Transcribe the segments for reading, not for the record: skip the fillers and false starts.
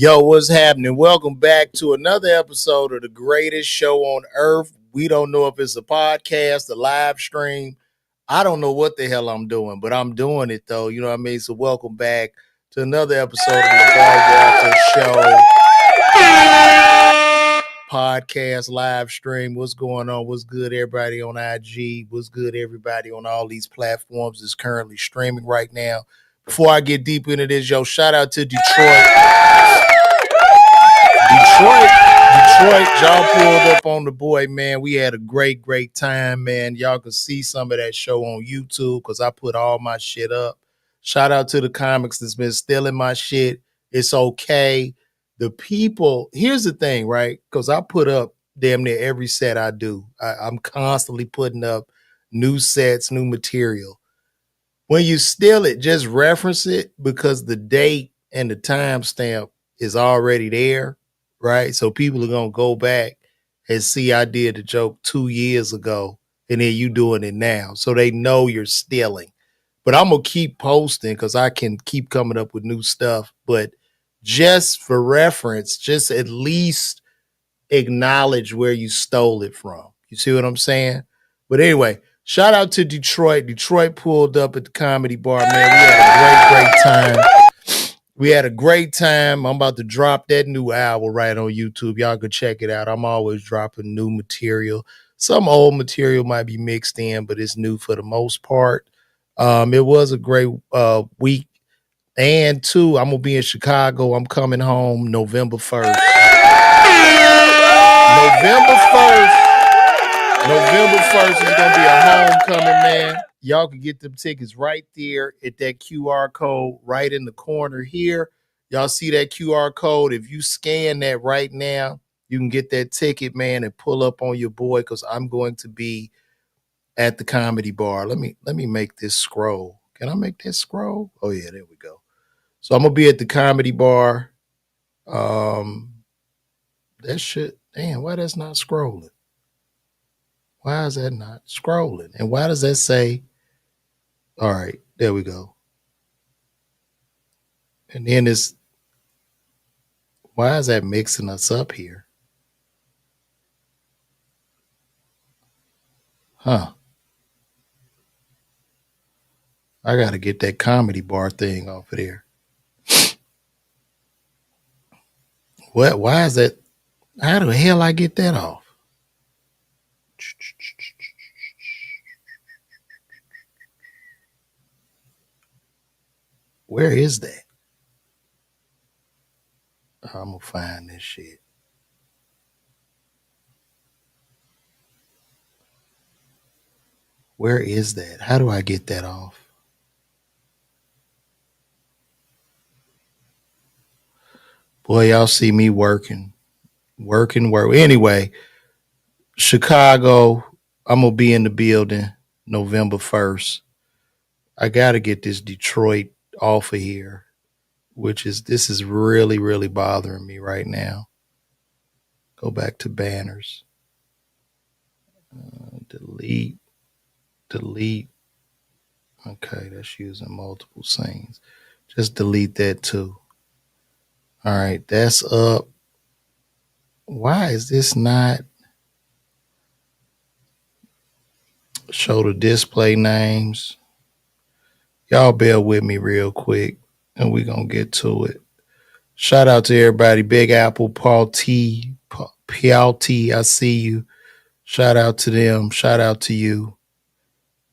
Yo, what's happening? Welcome back to another episode of the greatest show on earth. We don't know if it's a podcast, a live stream. I don't know what the hell I'm doing, but I'm doing it though. You know what I mean? So welcome back to another episode of the Bar Walter Show podcast live stream. What's going on? What's good, everybody on IG? What's good, everybody on all these platforms that's currently streaming right now? Before I get deep into this, yo, shout out to Detroit. Detroit, y'all pulled up on the boy, man. We had a great time, man. Y'all can see some of that show on YouTube because I put all my shit up. Shout out to the comics that's been stealing my shit. It's okay. The people, here's the thing, right? Because I put up damn near every set I do. I'm constantly putting up new sets, new material. When you steal it, just reference it because the date and the timestamp is already there, right? So people are gonna go back and see I did the joke 2 years ago, and then you doing it now, so they know you're stealing. But I'm gonna keep posting because I can keep coming up with new stuff. But just for reference, just at least acknowledge where you stole it from. You see what I'm saying? But anyway, shout out to Detroit. Detroit pulled up at the Comedy Bar, man. We had a great time. We had a great time. I'm about to drop that new album right on YouTube. Y'all can check it out. I'm always dropping new material. Some old material might be mixed in, but it's new for the most part. It was a great week. And two, I'm going to be in Chicago. I'm coming home November 1st. November 1st. November 1st is going to be a homecoming, man. Y'all can get them tickets right there at that QR code right in the corner here. Y'all see that QR code? If you scan that right now, you can get that ticket, man, and pull up on your boy because I'm going to be at the Comedy Bar. Let me make this scroll. Can I make that scroll? Oh, yeah, there we go. So I'm going to be at the Comedy Bar. That shit, damn, why that's not scrolling? Why is that not scrolling? And why does that say, all right, there we go. And then it's, why is that mixing us up here? Huh. I got to get that Comedy Bar thing off of there. What? Why is that? How the hell I get that off? Where is that? I'm going to find this shit. Where is that? How do I get that off? Boy, y'all see me working. Anyway, Chicago, I'm going to be in the building November 1st. I got to get this Detroit off of here, this is really bothering me right now. Go back to banners. Delete. Okay, that's using multiple scenes. Just delete that too. All right, that's up. Why is this not show the display names? Y'all bear with me real quick and we're going to get to it. Shout out to everybody. Big Apple, Paul T, PLT, I see you. Shout out to them. Shout out to you.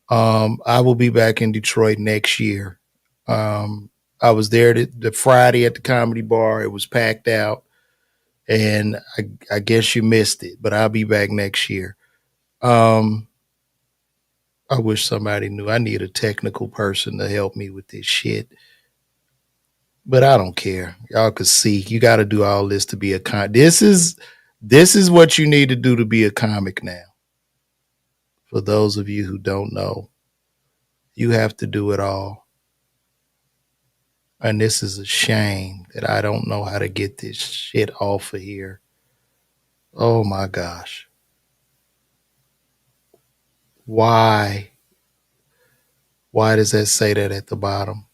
I will be back in Detroit next year. I was there the Friday at the Comedy Bar. It was packed out. And I guess you missed it, but I'll be back next year. I wish somebody knew. I need a technical person to help me with this shit. But I don't care. Y'all can see. You got to do all this to be a This is what you need to do to be a comic now. For those of you who don't know, you have to do it all. And this is a shame that I don't know how to get this shit off of here. Oh my gosh. Why? Why does that say that at the bottom?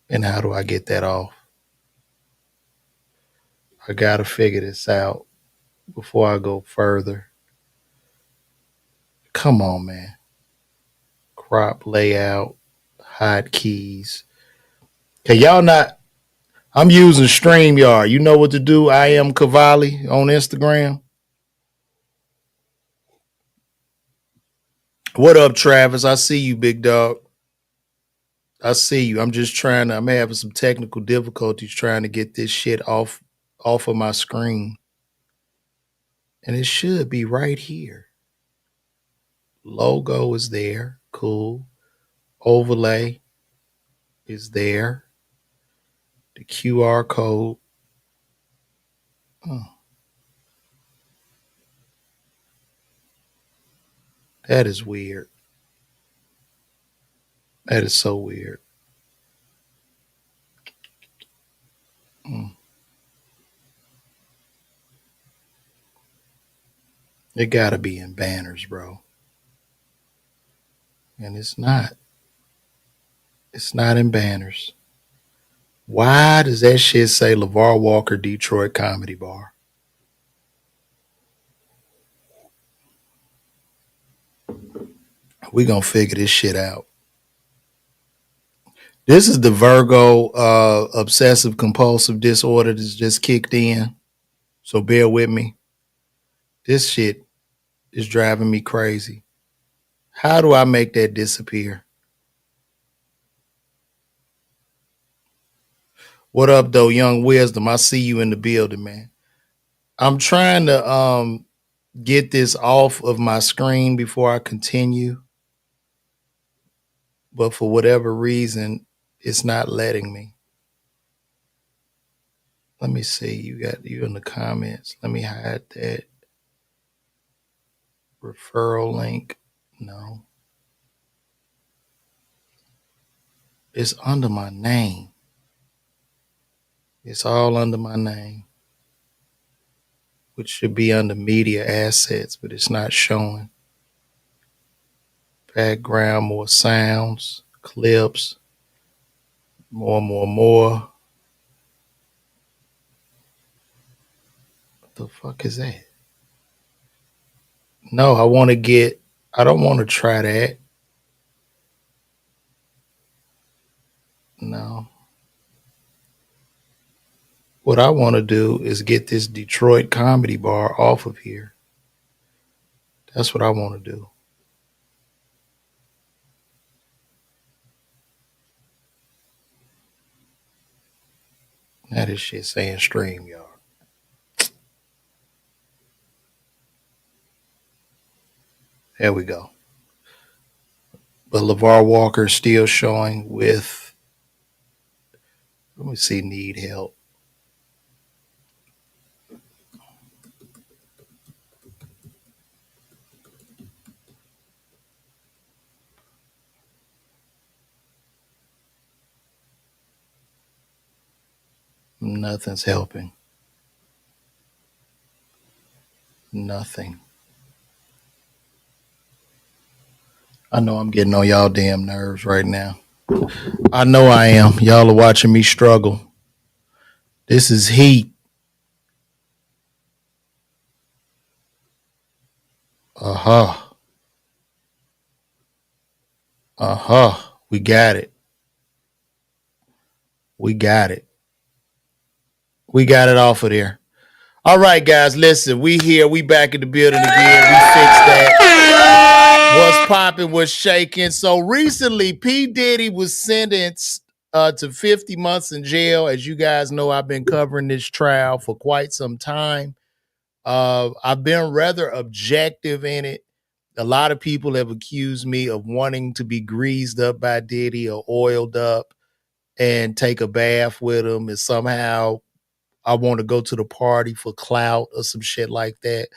And how do I get that off? I gotta figure this out before I go further. Come on, man. Crop layout, hotkeys. Can y'all not? I'm using StreamYard. You know what to do. I am Cavalli on Instagram. What up, Travis? I see you, big dog. I see you. I'm having some technical difficulties trying to get this shit off of my screen. And it should be right here. Logo is there. Cool. Overlay is there. The QR code. Oh, that is weird. That is so weird. Mm. It gotta be in banners, bro. And it's not. It's not in banners. Why does that shit say LeVar Walker Detroit Comedy Bar? We gonna figure this shit out. This is the Virgo obsessive compulsive disorder that's just kicked in. So bear with me. This shit is driving me crazy. How do I make that disappear? What up, though, Young Wisdom? I see you in the building, man. I'm trying to get this off of my screen before I continue, but for whatever reason, it's not letting me. Let me see. You got you in the comments. Let me hide that referral link. No, it's under my name. It's all under my name, which should be under media assets, but it's not showing. Background, more sounds, clips, more. What the fuck is that? No, I don't want to try that. No. What I want to do is get this Detroit Comedy Bar off of here. That's what I want to do. Now this shit saying StreamYard. There we go. But LeVar Walker is still showing with, let me see, need help. Nothing's helping. Nothing. I know I'm getting on y'all damn nerves right now. I know I am. Y'all are watching me struggle. This is heat. Uh-huh. Uh-huh. We got it. We got it. We got it off of there. All right, guys, listen. We here. We back in the building again. We fixed that. What's popping, what's shaking. So recently, P. Diddy was sentenced to 50 months in jail. As you guys know, I've been covering this trial for quite some time. I've been rather objective in it. A lot of people have accused me of wanting to be greased up by Diddy or oiled up and take a bath with him, and somehow I want to go to the party for clout or some shit like that.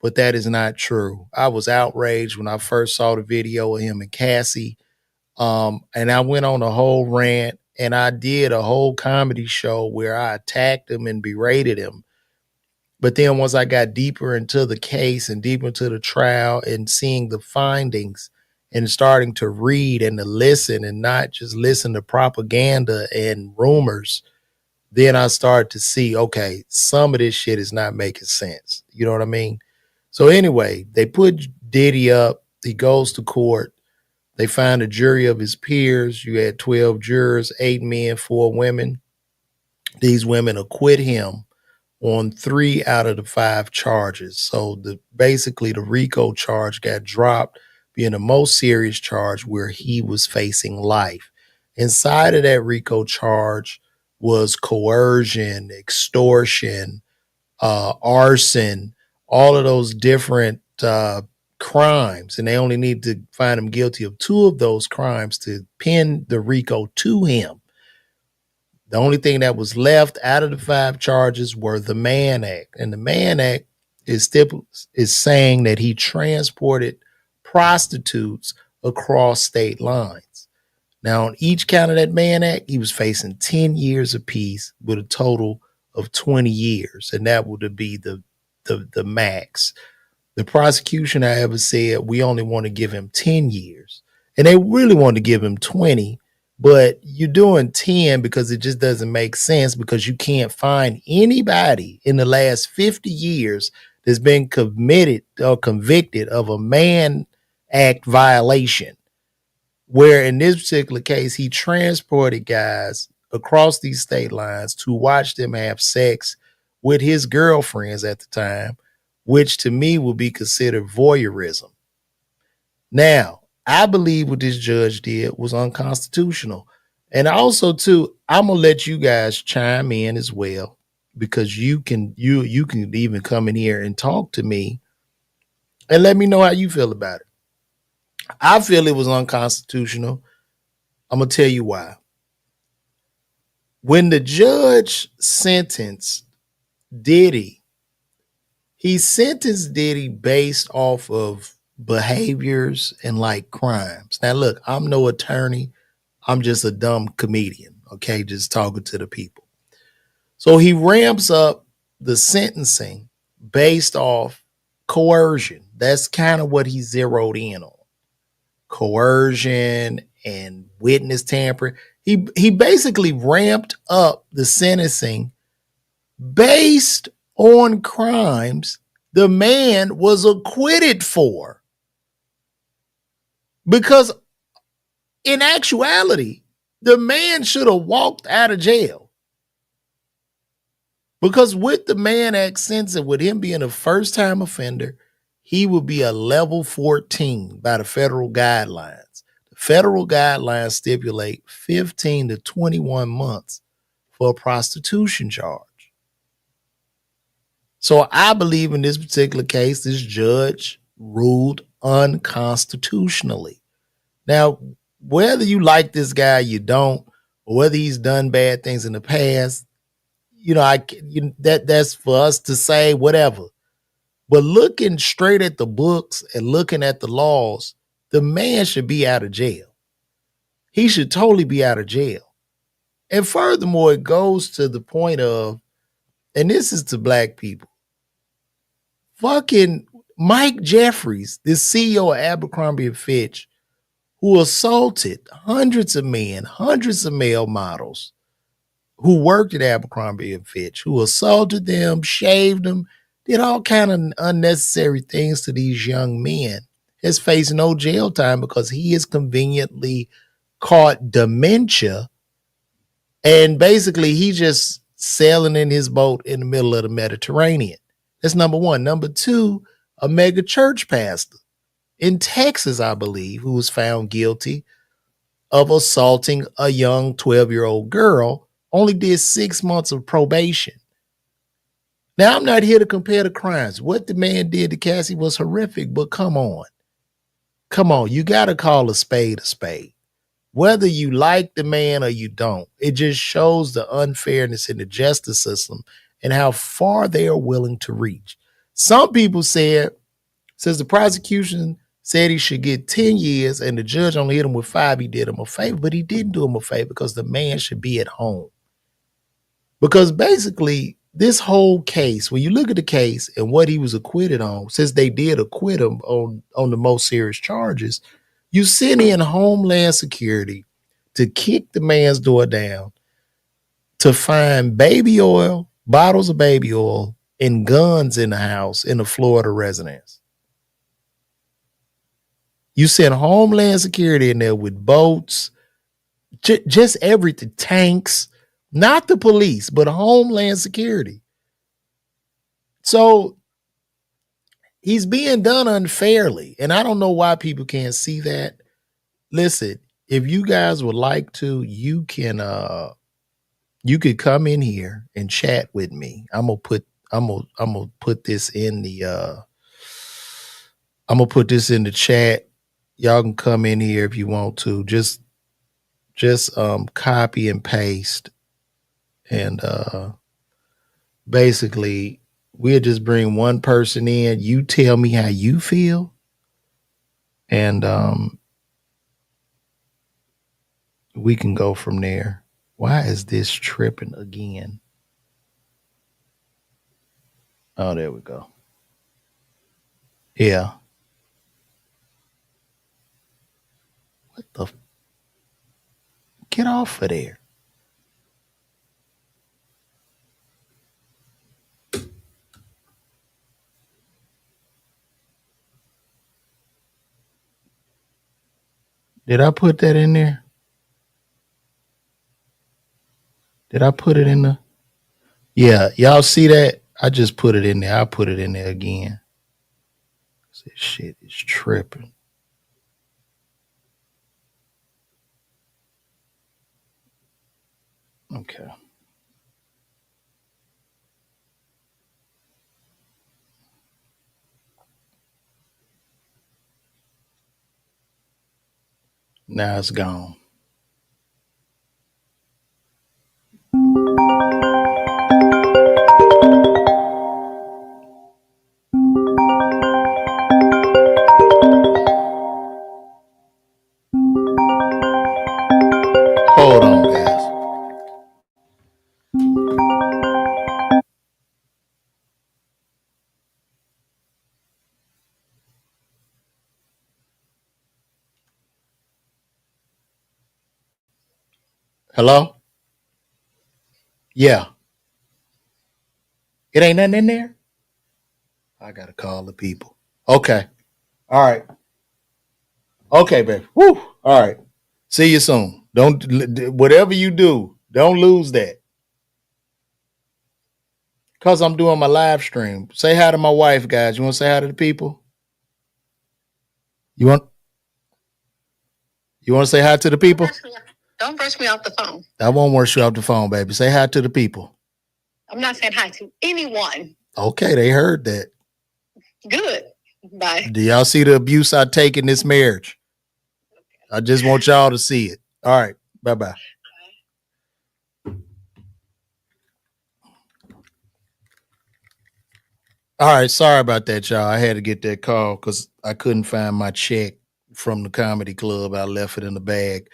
But that is not true. I was outraged when I first saw the video of him and Cassie. And I went on a whole rant, and I did a whole comedy show where I attacked him and berated him. But then once I got deeper into the case and deeper into the trial and seeing the findings and starting to read and to listen and not just listen to propaganda and rumors, then I started to see, okay, some of this shit is not making sense. You know what I mean? So anyway, they put Diddy up. He goes to court. They find a jury of his peers. You had 12 jurors, 8 men, 4 women. These women acquit him on 3 out of the 5 charges. So basically the RICO charge got dropped, being the most serious charge where he was facing life. Inside of that RICO charge was coercion, extortion, arson, all of those different crimes. And they only need to find him guilty of 2 of those crimes to pin the RICO to him. The only thing that was left out of the 5 charges were the Mann Act. And the Mann Act is saying that he transported prostitutes across state lines. Now, on each count of that Mann Act, he was facing 10 years apiece with a total of 20 years. And that would be the max. The prosecution, however, said we only want to give him 10 years. And they really wanted to give him 20, but you're doing 10 because it just doesn't make sense, because you can't find anybody in the last 50 years that's been committed or convicted of a Mann Act violation, where in this particular case, he transported guys across these state lines to watch them have sex with his girlfriends at the time, which to me would be considered voyeurism. Now, I believe what this judge did was unconstitutional. And also, too, I'm gonna let you guys chime in as well, because you can even come in here and talk to me and let me know how you feel about it. I feel it was unconstitutional. I'm gonna tell you why. When the judge sentenced Diddy, he sentenced Diddy based off of behaviors and like crimes. Now, look, I'm no attorney. I'm just a dumb comedian, okay? Just talking to the people. So he ramps up the sentencing based off coercion. That's kind of what he zeroed in on. Coercion and witness tampering. He basically ramped up the sentencing based on crimes the man was acquitted for. Because in actuality, the man should have walked out of jail. Because with the Mann Act sentencing, with him being a first-time offender, he would be a level 14 by the federal guidelines. The federal guidelines stipulate 15 to 21 months for a prostitution charge. So I believe in this particular case, this judge ruled unconstitutionally. Now, whether you like this guy, you don't, or whether he's done bad things in the past, that's for us to say whatever. But looking straight at the books and looking at the laws, the man should be out of jail. He should totally be out of jail. And furthermore, it goes to the point of, and this is to black people, fucking Mike Jeffries, the CEO of Abercrombie and Fitch, who assaulted hundreds of men, hundreds of male models who worked at Abercrombie and Fitch, who assaulted them, shaved them, did all kind of unnecessary things to these young men, has faced no jail time because he is conveniently caught dementia. And basically, he just sailing in his boat in the middle of the Mediterranean. That's number one. Number two, a mega church pastor in Texas, I believe, who was found guilty of assaulting a young 12-year-old girl, only did 6 months of probation. Now, I'm not here to compare the crimes. What the man did to Cassie was horrific, but come on. Come on, you got to call a spade a spade. Whether you like the man or you don't, it just shows the unfairness in the justice system and how far they are willing to reach. Some people says the prosecution said he should get 10 years and the judge only hit him with 5, he did him a favor, but he didn't do him a favor because the man should be at home. Because basically, this whole case, when you look at the case and what he was acquitted on, since they did acquit him on the most serious charges, you send in Homeland Security to kick the man's door down, to find baby oil, bottles of baby oil, and guns in the house in a Florida residence. You sent Homeland Security in there with boats, just everything, tanks, not the police, but Homeland Security. So he's being done unfairly. And I don't know why people can't see that. Listen, if you guys would like to, you could come in here and chat with me. I'm gonna put this in the I'm gonna put this in the chat. Y'all can come in here if you want to. Just copy and paste, and basically we'll just bring one person in. You tell me how you feel, and we can go from there. Why is this tripping again? Oh, there we go. Yeah. What the? Get off of there. Did I put that in there? Did I put it in the? Yeah, y'all see that? I just put it in there. I put it in there again. This shit is tripping. Okay. Now it's gone. Hold on, guys. Hello? Yeah. It ain't nothing in there? I gotta call the people. Okay. All right. Okay, baby. Woo. All right. See you soon. Don't whatever you do, don't lose that. Cause I'm doing my live stream. Say hi to my wife, guys. You want to say hi to the people? You want you want to say hi to the people? Don't brush me off the phone. I won't rush you off the phone, baby. Say hi to the people. I'm not saying hi to anyone. Okay, they heard that. Good. Bye. Do y'all see the abuse I take in this marriage? I just want y'all to see it. All right. Bye-bye. All right. Sorry about that, y'all. I had to get that call because I couldn't find my check from the comedy club. I left it in the bag.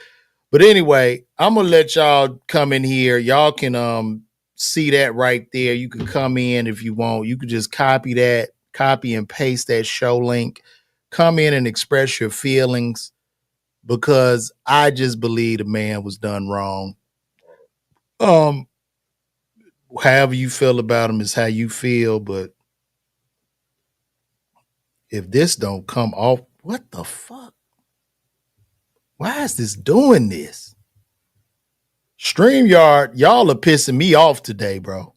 But anyway, I'm gonna let y'all come in here. Y'all can see that right there. You can come in if you want. You can just copy that, copy and paste that show link. Come in and express your feelings because I just believe the man was done wrong. Um, However you feel about him is how you feel, but if this don't come off, what the fuck? Why is this doing this? StreamYard, y'all are pissing me off today, bro.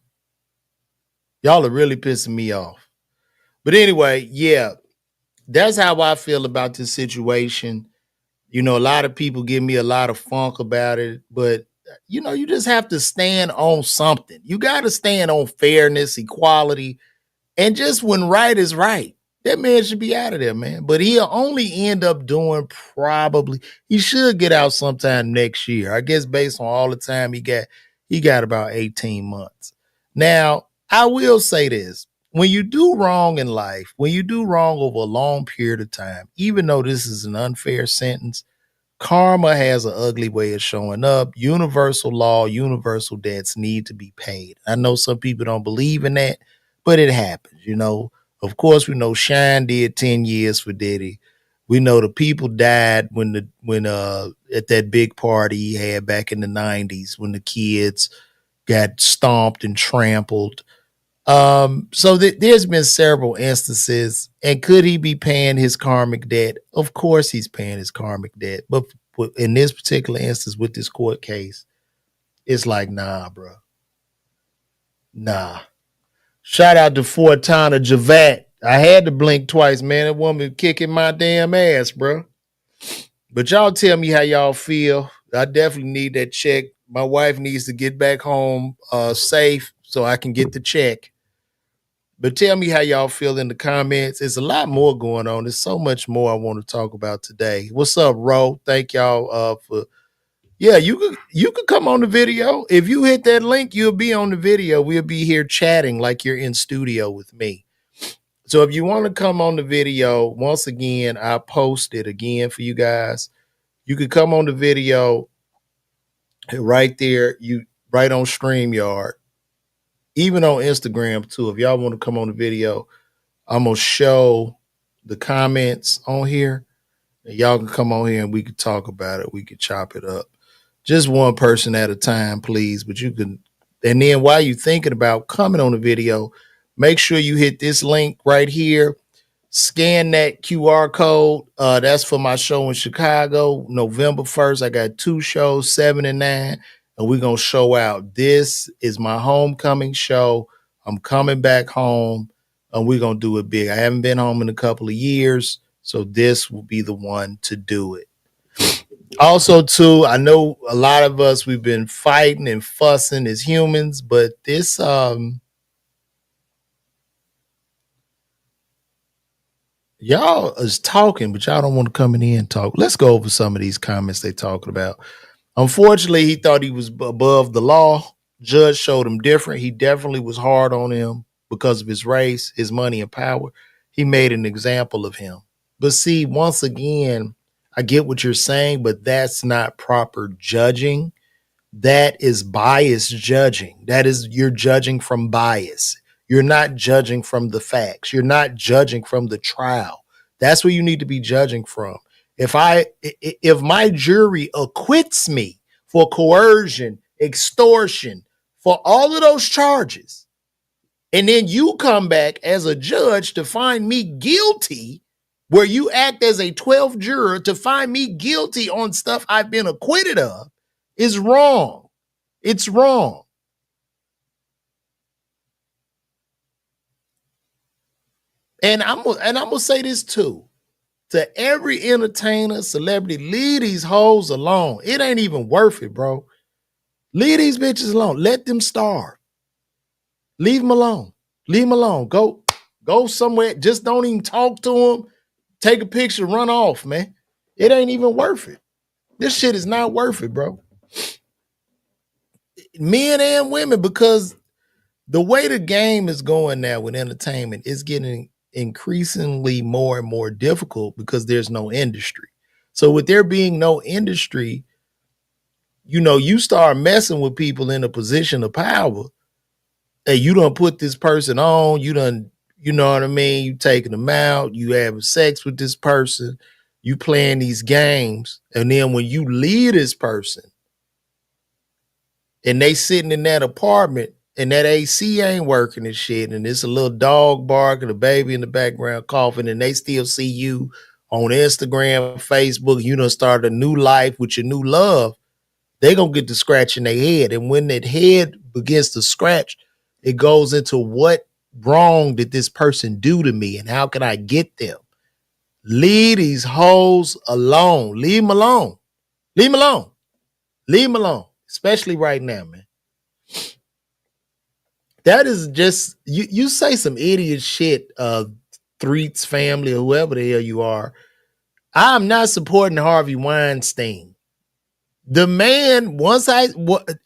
Y'all are really pissing me off. But anyway, yeah, that's how I feel about this situation. You know, a lot of people give me a lot of funk about it, but you know, you just have to stand on something. You got to stand on fairness, equality, and just when right is right. That man should be out of there, man. But he'll only end up doing probably he should get out sometime next year. I guess based on all the time he got about 18 months. Now, I will say this. When you do wrong in life, when you do wrong over a long period of time, even though this is an unfair sentence, karma has an ugly way of showing up. Universal law, universal debts need to be paid. I know some people don't believe in that, but it happens, you know. Of course, we know Shine did 10 years for Diddy. We know the people died when at that big party he had back in the 90s when the kids got stomped and trampled. So there's been several instances. And could he be paying his karmic debt? Of course he's paying his karmic debt. But in this particular instance with this court case, it's like, nah, bro. Nah. Shout out to Fortana Javat. I had to blink twice, man. That woman kicking my damn ass, bro. But y'all tell me how y'all feel. I definitely need that check. My wife needs to get back home safe so I can get the check. But tell me how y'all feel in the comments. There's a lot more going on. There's so much more I want to talk about today. What's up, Ro? Thank y'all for yeah, you could come on the video. If you hit that link, you'll be on the video. We'll be here chatting like you're in studio with me. So if you want to come on the video, once again, I post it again for you guys. You could come on the video right there, you right on StreamYard, even on Instagram too. If y'all want to come on the video, I'm gonna show the comments on here. And y'all can come on here and we can talk about it. We can chop it up. Just one person at a time, please. But you can, and then while you're thinking about coming on the video, make sure you hit this link right here. Scan that QR code. That's for my show in Chicago, November 1st. I got 2 shows, 7 and 9, and we're going to show out. This is my homecoming show. I'm coming back home, and we're going to do it big. I haven't been home in a couple of years, so this will be the one to do it. Also, too, I know a lot of us, we've been fighting and fussing as humans, but this, y'all is talking, but y'all don't want to come in here and talk. Let's go over some of these comments they talking about. Unfortunately, he thought he was above the law. Judge showed him different. He definitely was hard on him because of his race, his money, and power. He made an example of him. But see, once again, I get what you're saying, but that's not proper judging. That is bias judging. That is, you're judging from bias. You're not judging from the facts. You're not judging from the trial. That's what you need to be judging from. If my jury acquits me for coercion, extortion, for all of those charges, and then you come back as a judge to find me guilty, where you act as a 12th juror to find me guilty on stuff I've been acquitted of, is wrong. It's wrong. And I'm gonna say this too. To every entertainer, celebrity, leave these hoes alone. It ain't even worth it, bro. Leave these bitches alone. Let them starve. Leave them alone. Leave them alone. Go somewhere. Just don't even talk to them. Take a picture, run off, man. It ain't even worth it. This shit is not worth it, bro. Men and women, because the way the game is going now with entertainment is getting increasingly more and more difficult because there's no industry. So with there being no industry, you start messing with people in a position of power. Hey, you don't put this person on, you know what I mean? You taking them out, you having sex with this person, you playing these games. And then when you leave this person and they sitting in that apartment and that AC ain't working and shit, and it's a little dog barking, a baby in the background coughing, and they still see you on Instagram, Facebook, you done started a new life with your new love, they gonna get to scratching their head. And when that head begins to scratch, it goes into what wrong did this person do to me and how can I get them? Leave these hoes alone. Leave them alone. Leave them alone. Leave them alone. Especially right now, man. That is just, you say some idiot shit, Threets family or whoever the hell you are. I'm not supporting Harvey Weinstein. The man,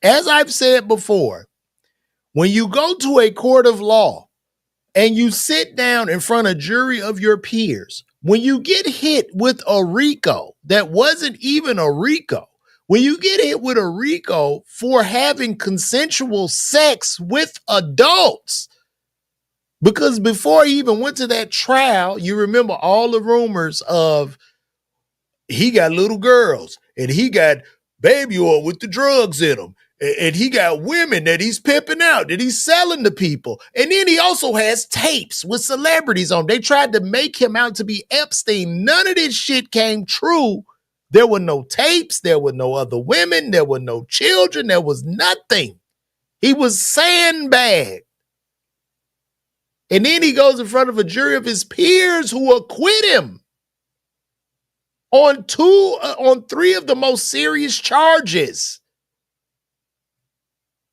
as I've said before, when you go to a court of law and you sit down in front of a jury of your peers, when you get hit with a RICO that wasn't even a RICO, when you get hit with a RICO for having consensual sex with adults, because before he even went to that trial, you remember all the rumors of he got little girls and he got baby oil with the drugs in them And he got women that he's pimping out, that he's selling to people. And then he also has tapes with celebrities on. They tried to make him out to be Epstein. None of this shit came true. There were no tapes. There were no other women. There were no children. There was nothing. He was sandbagged. And then he goes in front of a jury of his peers who acquit him on three of the most serious charges.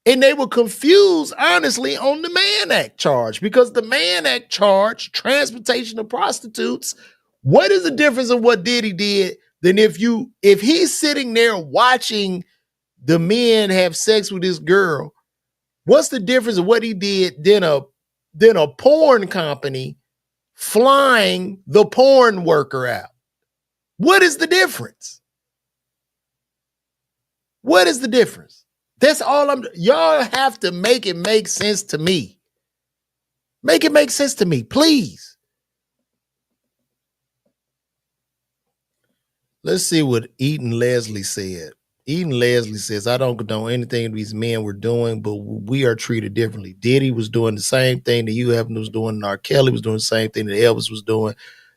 And they were confused, honestly, on the Mann Act charge, because the Mann Act charge, transportation of prostitutes, what is the difference of what Diddy did than if he's sitting there watching the men have sex with this girl? What's the difference of what he did than a porn company flying the porn worker out? What is the difference? What is the difference? That's all y'all have to make it make sense to me. Make it make sense to me, please. Let's see what Eaton Leslie said. Eaton Leslie says, I don't condone anything these men were doing, but we are treated differently. Diddy was doing the same thing that Hugh Hefner was doing, and R. Kelly was doing the same thing that Elvis was doing.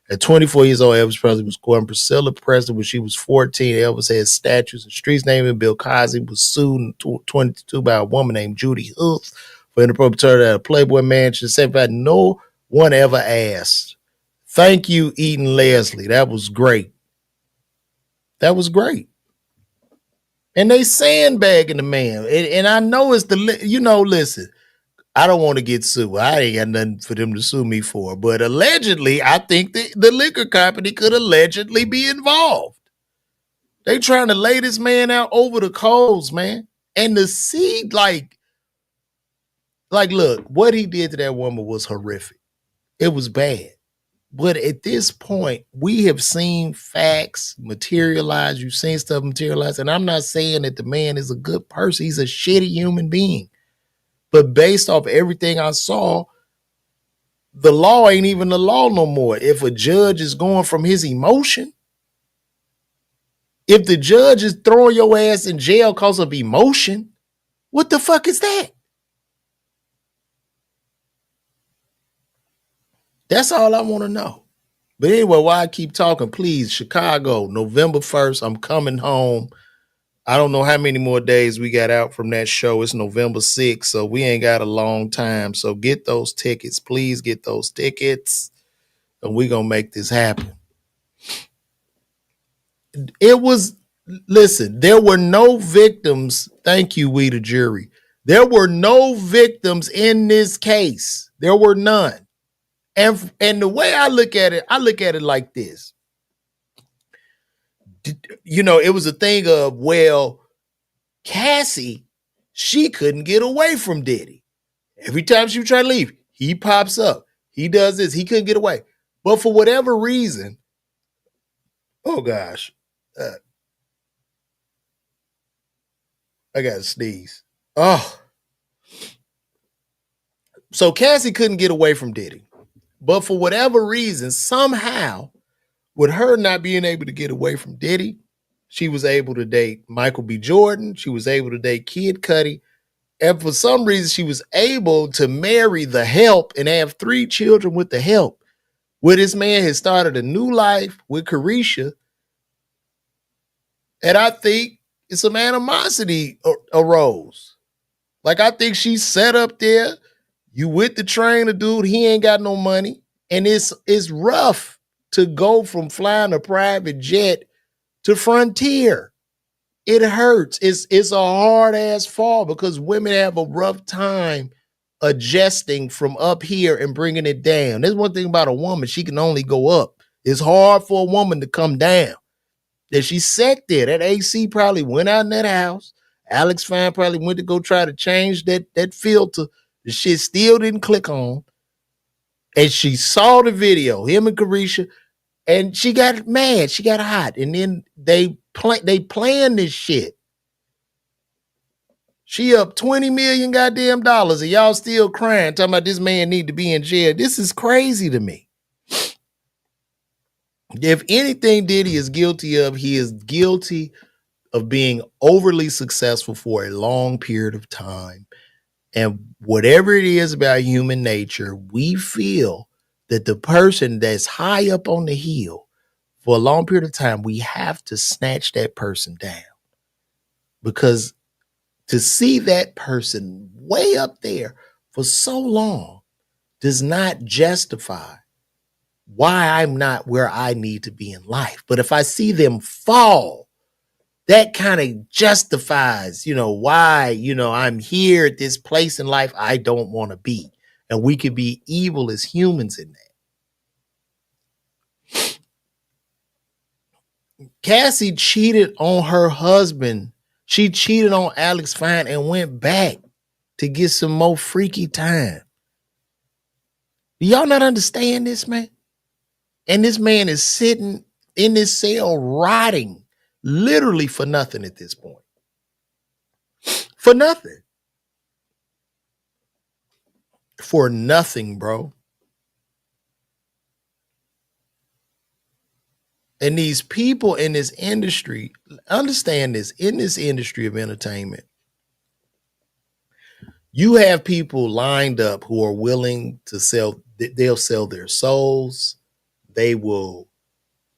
At 24 years old, Elvis Presley was courting Priscilla Presley when she was 14. Elvis had statues and streets named him. Bill Cosby was sued in 22 by a woman named Judy Hooks for inappropriate at a Playboy mansion. Said that no one ever asked. Thank you, Eaton Leslie. That was great. That was great. And they sandbagging the man. And I know it's listen, I don't want to get sued. I ain't got nothing for them to sue me for. But allegedly, I think the liquor company could allegedly be involved. They trying to lay this man out over the coals, man. And to see, like, look, what he did to that woman was horrific. It was bad. But at this point, we have seen facts materialize. You've seen stuff materialize. And I'm not saying that the man is a good person. He's a shitty human being. But based off everything I saw, the law ain't even the law no more. If a judge is going from his emotion, if the judge is throwing your ass in jail because of emotion, what the fuck is that? That's all I want to know. But anyway, while I keep talking, please, Chicago, November 1st, I'm coming home. I don't know how many more days we got out from that show. It's November 6th, so we ain't got a long time. So get those tickets. Please get those tickets, and we're going to make this happen. Listen, there were no victims. Thank you, we the jury. There were no victims in this case. There were none. And the way I look at it like this. It was a thing of, well, Cassie, she couldn't get away from Diddy. Every time she would try to leave, he pops up. He does this. He couldn't get away. But for whatever reason, oh gosh, I got to sneeze. Oh. So Cassie couldn't get away from Diddy. But for whatever reason, somehow, with her not being able to get away from Diddy, she was able to date Michael B. Jordan. She was able to date Kid Cudi. And for some reason, she was able to marry the Help and have 3 children with the Help. Where this man has started a new life with Carisha. And I think some animosity arose. Like, I think she's set up there. You with the trainer, dude, he ain't got no money. And it's rough to go from flying a private jet to Frontier. It hurts. It's a hard ass fall because women have a rough time adjusting from up here and bringing it down. There's one thing about a woman, she can only go up. It's hard for a woman to come down. That she sat there. That AC probably went out in that house. Alex Fine probably went to go try to change that filter. The shit still didn't click on. And she saw the video, him and Carisha, and she got mad. She got hot. And then they planned this shit. She up $20 million goddamn dollars, and y'all still crying, talking about this man need to be in jail. This is crazy to me. If anything Diddy is guilty of, he is guilty of being overly successful for a long period of time. And whatever it is about human nature, we feel that the person that's high up on the hill for a long period of time, we have to snatch that person down. Because to see that person way up there for so long does not justify why I'm not where I need to be in life. But if I see them fall, that kind of justifies, why, I'm here at this place in life I don't want to be. And we could be evil as humans in that. Cassie cheated on her husband. She cheated on Alex Fine and went back to get some more freaky time. Do y'all not understand this, man? And this man is sitting in this cell rotting literally for nothing at this point. For nothing. For nothing, bro. And these people in this industry, understand this, in this industry of entertainment, you have people lined up who are willing to sell, they'll sell their souls. They will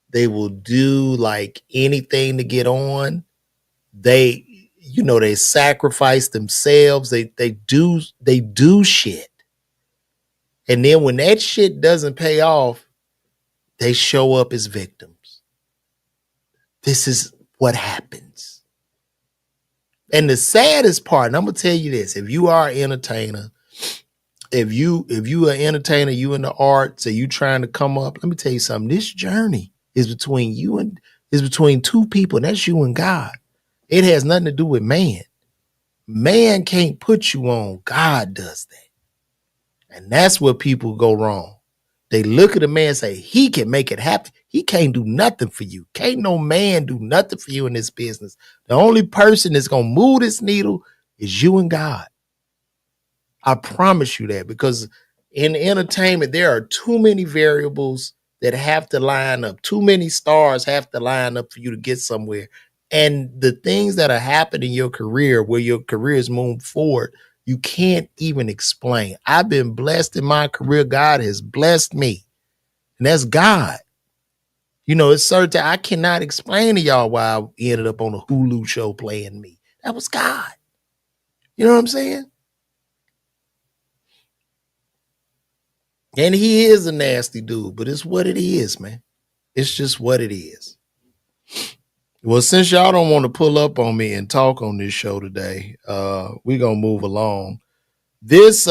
do like anything to get on. They sacrifice themselves. They do shit. And then when that shit doesn't pay off, they show up as victims. This is what happens. And the saddest part, and I'm gonna tell you this: if you are an entertainer, if you an entertainer, you in the arts, and you trying to come up, let me tell you something. This journey is between two people, and that's you and God. It has nothing to do with man. Man can't put you on. God does that. And that's where people go wrong. They look at a man and say, he can make it happen. He can't do nothing for you. Can't no man do nothing for you in this business. The only person that's going to move this needle is you and God. I promise you that, because in entertainment, there are too many variables that have to line up. Too many stars have to line up for you to get somewhere. And the things that are happening in your career, where your career is moving forward, you can't even explain. I've been blessed in my career. God has blessed me. And that's God. It's certain I cannot explain to y'all why I ended up on a Hulu show playing me. That was God. You know what I'm saying? And he is a nasty dude, but it's what it is, man. It's just what it is. Well, since y'all don't want to pull up on me and talk on this show today, we're going to move along. This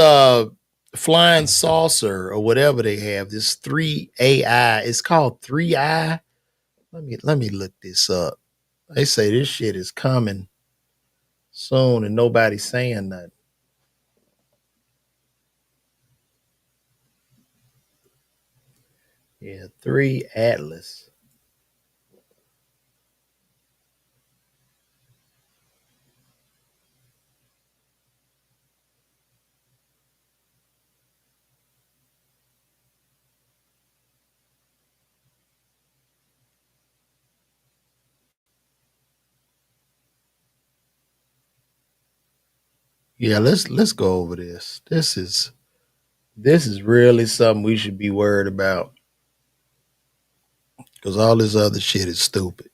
flying saucer or whatever they have, this 3AI, it's called 3I. Let me look this up. They say this shit is coming soon and nobody's saying nothing. Yeah, 3 Atlas. Yeah, let's go over this. This is really something we should be worried about, because all this other shit is stupid.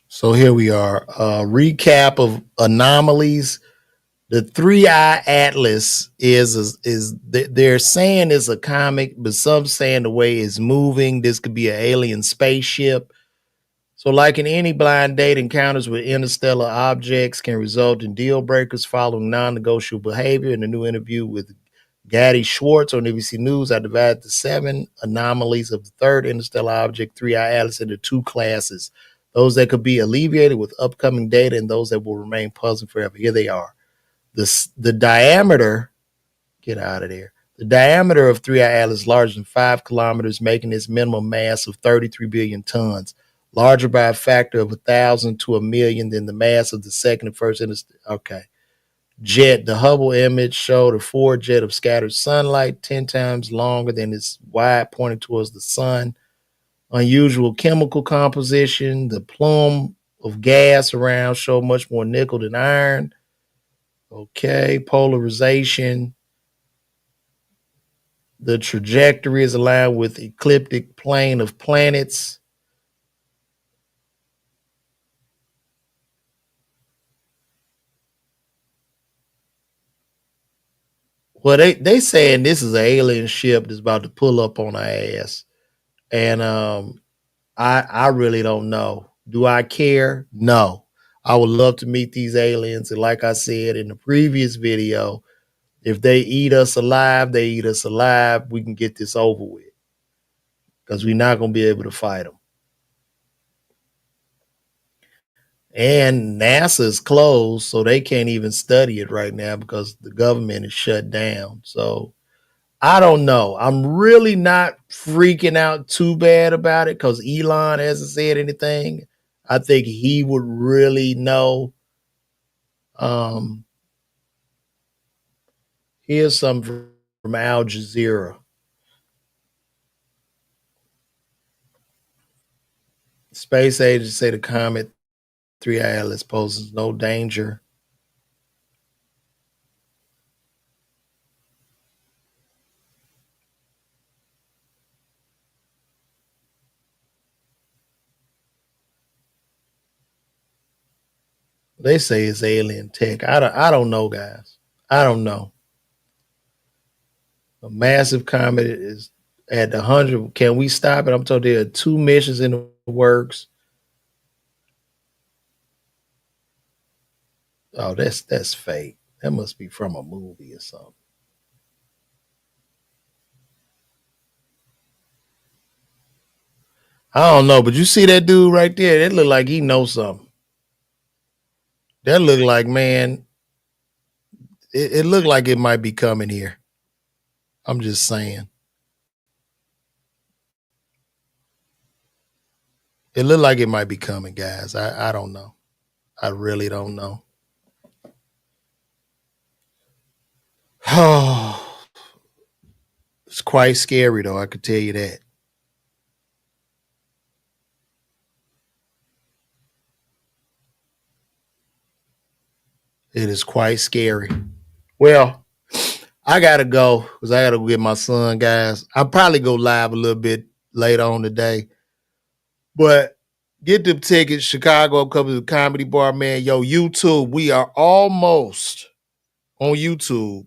So here we are. Recap of anomalies. The 3I Atlas is they're saying it's a comic, but some saying the way it's moving, this could be an alien spaceship. So, like in any blind date, encounters with interstellar objects can result in deal breakers following non-negotiable behavior. In a new interview with Gaddy Schwartz on ABC News, I divided the 7 anomalies of the third interstellar object, 3I Atlas, into 2 classes. Those that could be alleviated with upcoming data and those that will remain puzzling forever. Here they are. The diameter, get out of there. The diameter of 3I Atlas is larger than 5 kilometers, making its minimum mass of 33 billion tons, larger by a factor of 1,000 to 1,000,000 than the mass of the second and first interstellar. Okay. jet. The Hubble image showed a four jet of scattered sunlight 10 times longer than its wide, pointing towards the sun. Unusual chemical composition. The plume of gas around showed much more nickel than iron. Okay, polarization. The trajectory is aligned with the ecliptic plane of planets. Well, they saying this is an alien ship that's about to pull up on our ass, and I really don't know. Do I care? No. I would love to meet these aliens, and like I said in the previous video, if they eat us alive, they eat us alive. We can get this over with because we're not gonna be able to fight them. And NASA's closed, so they can't even study it right now because the government is shut down. So I don't know. I'm really not freaking out too bad about it because Elon hasn't said anything. I think he would really know. Um, Here's something from Al Jazeera. Space agents say the Comet 3 Atlas poses no danger. They say it's alien tech. I don't know, guys. I don't know. A massive comet is at 100. Can we stop it? I'm told there are two missions in the works. Oh, that's fake. That must be from a movie or something. I don't know, but you see that dude right there? That look like he knows something. That look like, man, it looked like it might be coming here. I'm just saying. It looked like it might be coming, guys. I don't know. I really don't know. Oh, it's quite scary though, I could tell you that. It is quite scary. Well, I gotta go because I gotta go get my son, guys. I'll probably go live a little bit later on today. But get them tickets. Chicago comes to the comedy bar, man. Yo, YouTube. We are almost on YouTube.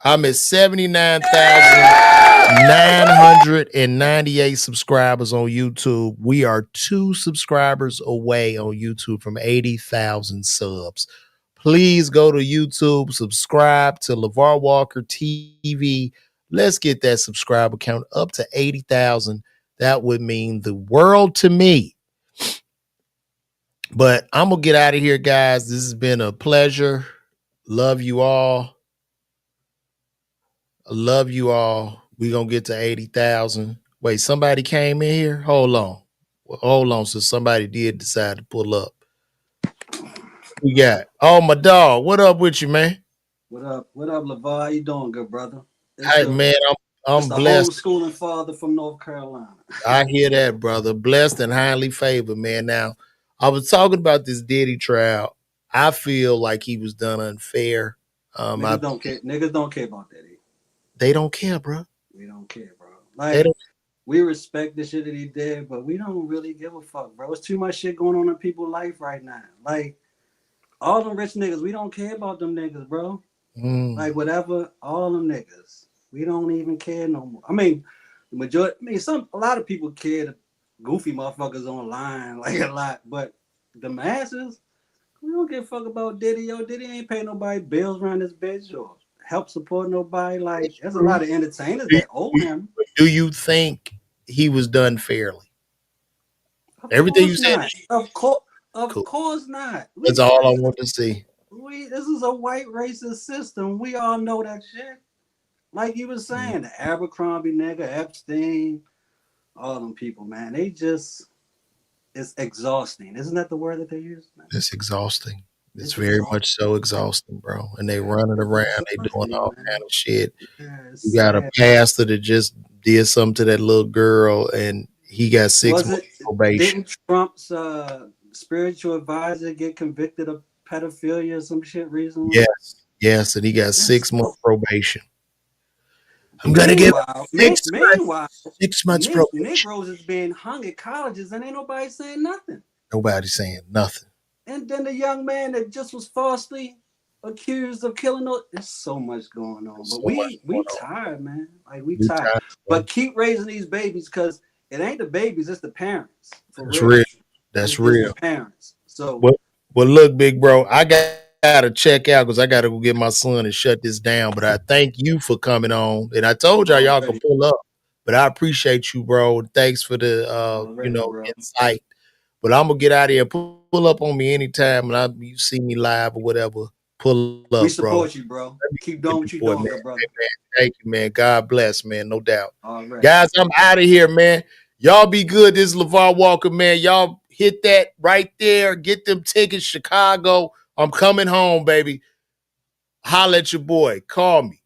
I'm at 79,998 subscribers on YouTube. We are 2 subscribers away on YouTube from 80,000 subs. Please go to YouTube, subscribe to LeVar Walker TV. Let's get that subscriber count up to 80,000. That would mean the world to me. But I'm going to get out of here, guys. This has been a pleasure. Love you all. I love you all. We gonna get to 80,000. Wait, somebody came in here? Hold on. Well, hold on. So somebody did decide to pull up. We got my dog. What up with you, man? What up? What up, LeVar? How you doing, good brother? Hey man, I'm It's the blessed. homeschooling father from North Carolina. I hear that, brother. Blessed and highly favored, man. Now, I was talking about this Diddy trial. I feel like he was done unfair. Niggas don't care. Niggas don't care about that. They don't care, bro. We don't care, bro. They Like don't. we respect the shit that he did, but we don't really give a fuck, bro. It's too much shit going on in people's life right now. Like all them rich niggas, we don't care about them niggas, bro. Like whatever, all them niggas, we don't even care no more. I mean, the majority. I mean, a lot of people care. The goofy motherfuckers online, like a lot, but the masses. We don't give a fuck about Diddy. Yo, Diddy ain't pay nobody bills around this bitch or help support nobody. Like, there's a lot of entertainers that owe him. Do you think he was done fairly? Of Everything you course said not. is Of cool. course not. That's all I want to see. This is a white racist system. We all know that shit. Like you was saying, the Abercrombie nigga, Epstein, all them people, man. They just it's exhausting. Isn't that the word that they use? Man? It's exhausting. It's very much so exhausting, bro. And they running around, they doing all kind of shit. Yeah, You got a pastor that just did something to that little girl, and he got 6 months probation. Didn't Trump's spiritual advisor get convicted of pedophilia or some shit recently? Yes, and he got 6 months probation. I'm gonna give 6 months probation. Negroes is being hung at colleges, and ain't nobody saying nothing. Nobody's saying nothing. And then the young man that just was falsely accused of killing. There's so much going on, but we tired, man. Like we tired. But keep raising these babies because it ain't the babies, it's the parents. That's real. That's real. The parents. So well, look, big bro, I gotta check out because I gotta go get my son and shut this down. But I thank you for coming on, and I told y'all can pull up. But I appreciate you, bro. Thanks for the insight. But I'm gonna get out of here. Pull up on me anytime, and you see me live or whatever. Pull up, bro. We support you, bro. Keep doing what you're doing, man. brother. Hey, man. Thank you, man. God bless, man. No doubt. All right. Guys, I'm out of here, man. Y'all be good. This is LeVar Walker, man. Y'all hit that right there. Get them tickets, Chicago. I'm coming home, baby. Holla at your boy. Call me.